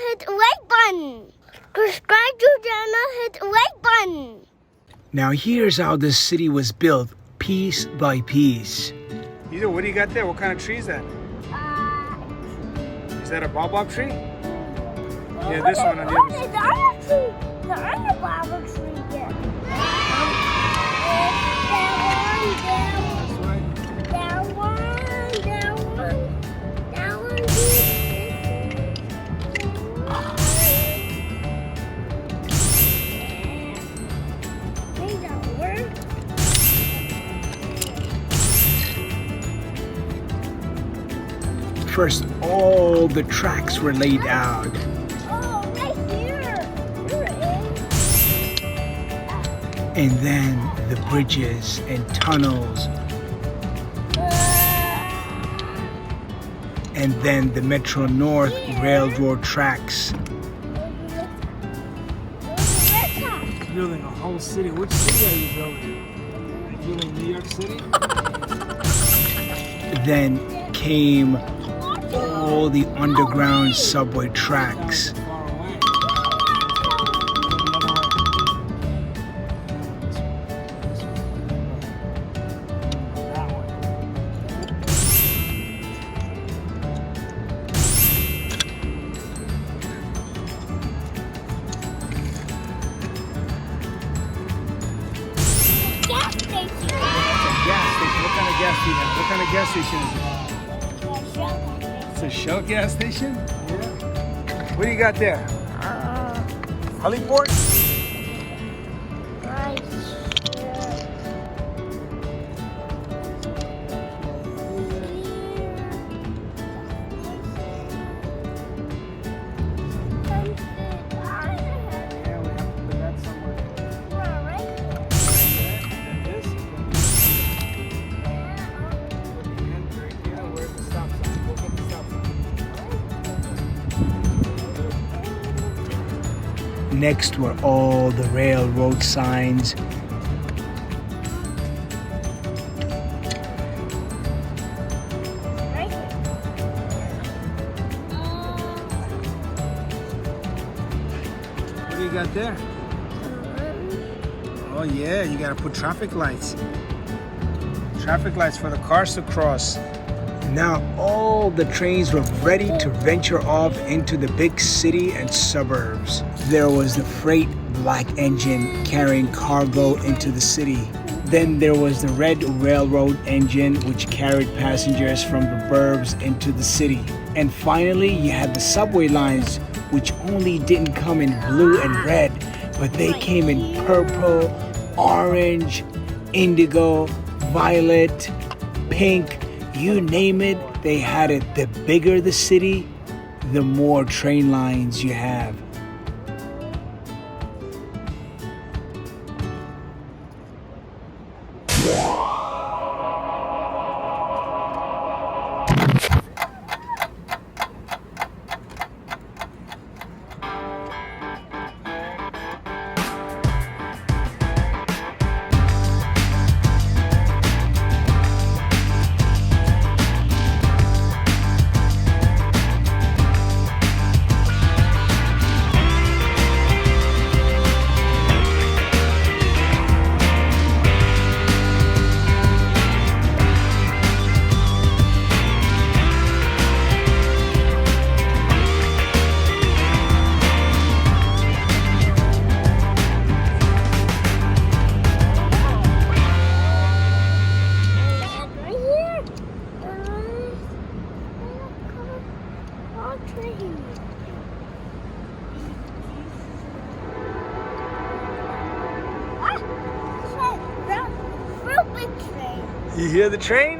hit the like button. Subscribe to the channel, hit the like button. Now here's how this city was built, piece by piece. Zizzo, what do you got there? What kind of tree is that? Is that a baobab tree? Yeah, this one on the other side. The other tree. The other baobab tree, yeah. That one. First, all the tracks were laid out. Oh, right here. And then the bridges and tunnels. And then the MetroNorth railroad tracks. Building a whole city. Which city are you building? Are you building New York City? Then came all the underground subway tracks. What kind of gas station is it? It's a Shell gas station? Yeah. What do you got there? Heliport? Next were all the railroad signs. What do you got there? Oh yeah, you gotta put traffic lights. Traffic lights for the cars to cross. Now all the trains were ready to venture off into the big city and suburbs. There was the freight black engine carrying cargo into the city. Then there was the red railroad engine which carried passengers from the burbs into the city. And finally you had the subway lines which only didn't come in blue and red, but they came in purple, orange, indigo, violet, pink. You name it, they had it. The bigger the city, the more train lines you have. You hear the train?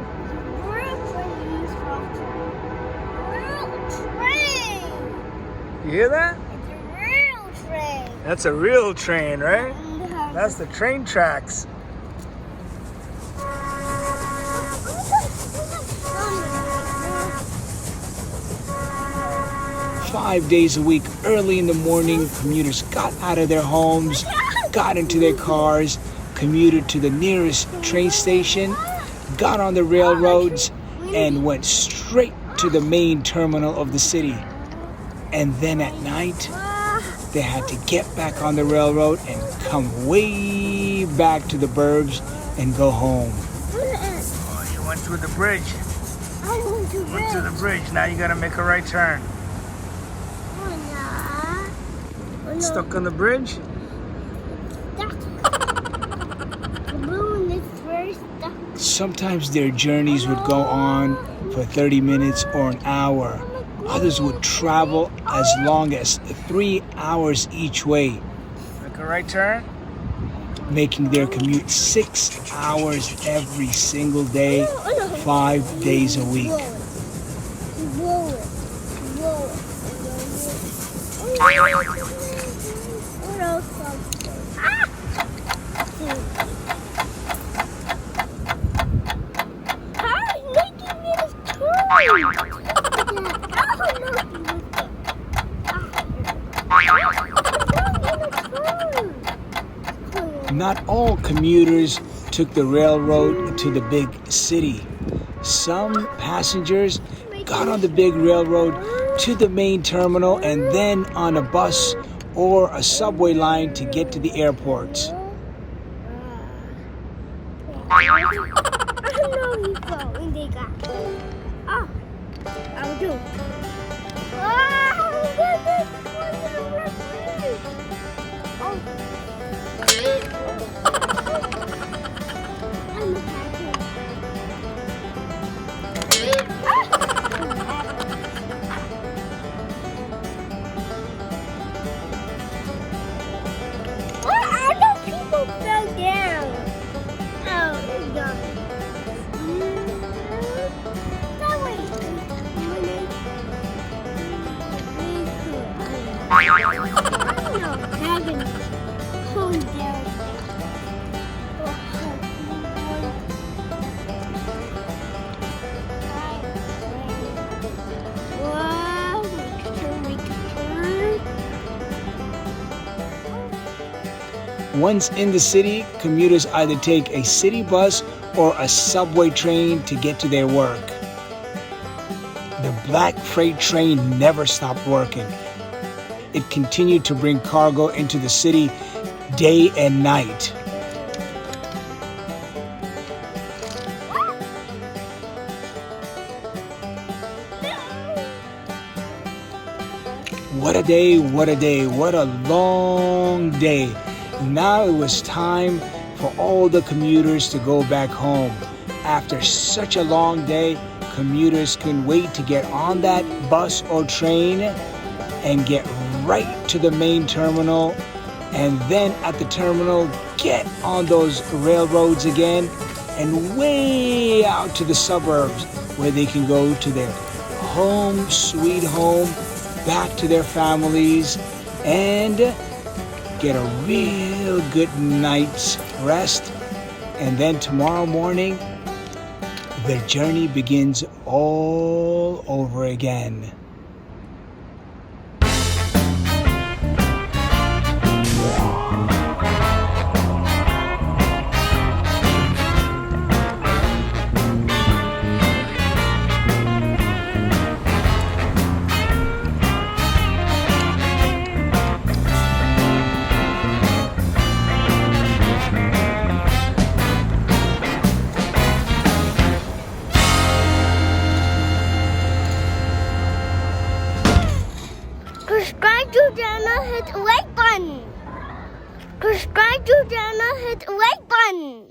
You hear that? It's a real train. That's a real train, right? That's the train tracks. 5 days a week, early in the morning, commuters got out of their homes, got into their cars, commuted to the nearest train station, got on the railroads, and went straight to the main terminal of the city. And then at night, they had to get back on the railroad and come way back to the burbs and go home. Oh, you went through the bridge. I want to Went to the bridge. Now you gotta make a right turn. Oh, no. Stuck on the bridge? The balloon is very stuck. Sometimes their journeys would go on for 30 minutes or an hour. Others would travel as long as 3 hours each way. Make a right turn? Making their commute 6 hours every single day, 5 days a week. Blow it. Not all commuters took the railroad to the big city. Some passengers got on the big railroad to the main terminal and then on a bus or a subway line to get to the airports. I'll do. People fell down. Oh, it's gone. That way. I don't know. Having calm down. Wow, we can turn. Once in the city, commuters either take a city bus or a subway train to get to their work. The black freight train never stopped working. It continued to bring cargo into the city day and night. What a day, what a day, what a long day. Now it was time for all the commuters to go back home. After such a long day, commuters couldn't wait to get on that bus or train and get right to the main terminal, and then at the terminal get on those railroads again and way out to the suburbs where they can go to their home sweet home, back to their families, and get a real good night's rest. And then tomorrow morning, their journey begins all over again. Subscribe to channel, hit like button. Subscribe to channel, hit like button.